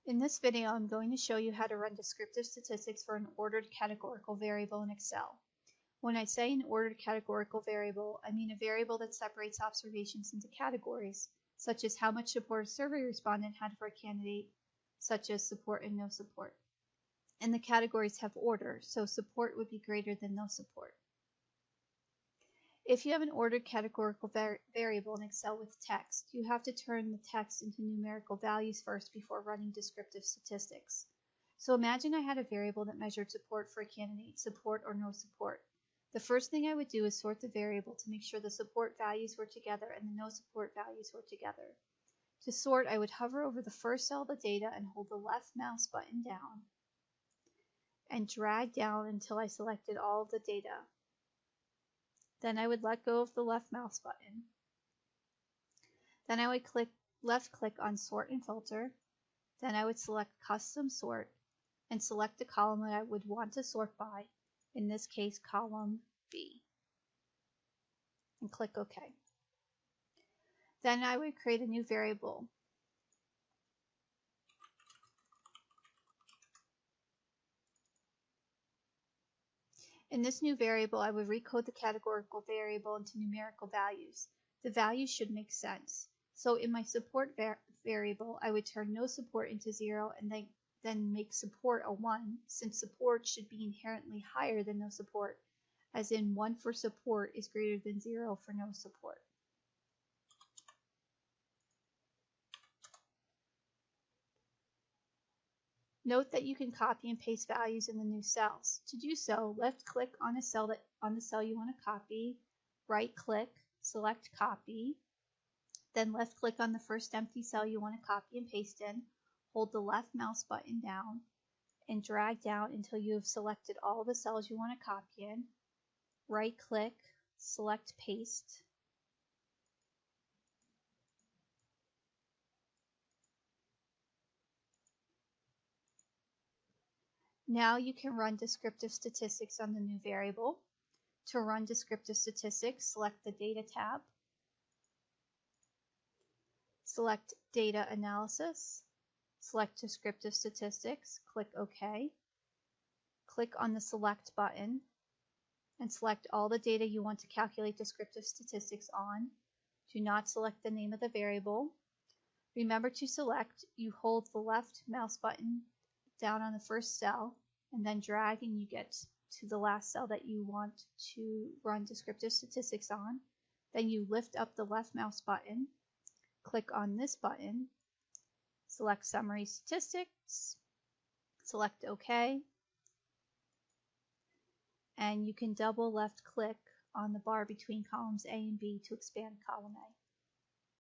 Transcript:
In this video, I'm going to show you how to run descriptive statistics for an ordered categorical variable in Excel. When I say an ordered categorical variable, I mean a variable that separates observations into categories, such as how much support a survey respondent had for a candidate, such as support and no support. And the categories have order, so support would be greater than no support. If you have an ordered categorical variable in Excel with text, you have to turn the text into numerical values first before running descriptive statistics. So imagine I had a variable that measured support for a candidate, support or no support. The first thing I would do is sort the variable to make sure the support values were together and the no support values were together. To sort, I would hover over the first cell of the data and hold the left mouse button down and drag down until I selected all of the data. Then I would let go of the left mouse button. Then I would left click on Sort and Filter. Then I would select Custom Sort and select the column that I would want to sort by, in this case column B, and click OK. Then I would create a new variable. In this new variable, I would recode the categorical variable into numerical values. The values should make sense. So in my support variable, I would turn no support into 0 and then make support a 1, since support should be inherently higher than no support, as in 1 for support is greater than 0 for no support. Note that you can copy and paste values in the new cells. To do so, left-click on the cell you want to copy, right-click, select Copy, then left-click on the first empty cell you want to copy and paste in, hold the left mouse button down, and drag down until you have selected all the cells you want to copy in, right-click, select Paste, Now you can run descriptive statistics on the new variable. To run descriptive statistics, select the Data tab, select Data Analysis, select Descriptive Statistics, click OK, click on the Select button, and select all the data you want to calculate descriptive statistics on. Do not select the name of the variable. Remember to select, you hold the left mouse button down on the first cell and then drag and you get to the last cell that you want to run descriptive statistics on. Then you lift up the left mouse button, click on this button, select Summary Statistics, select OK, and you can double left click on the bar between columns A and B to expand column A.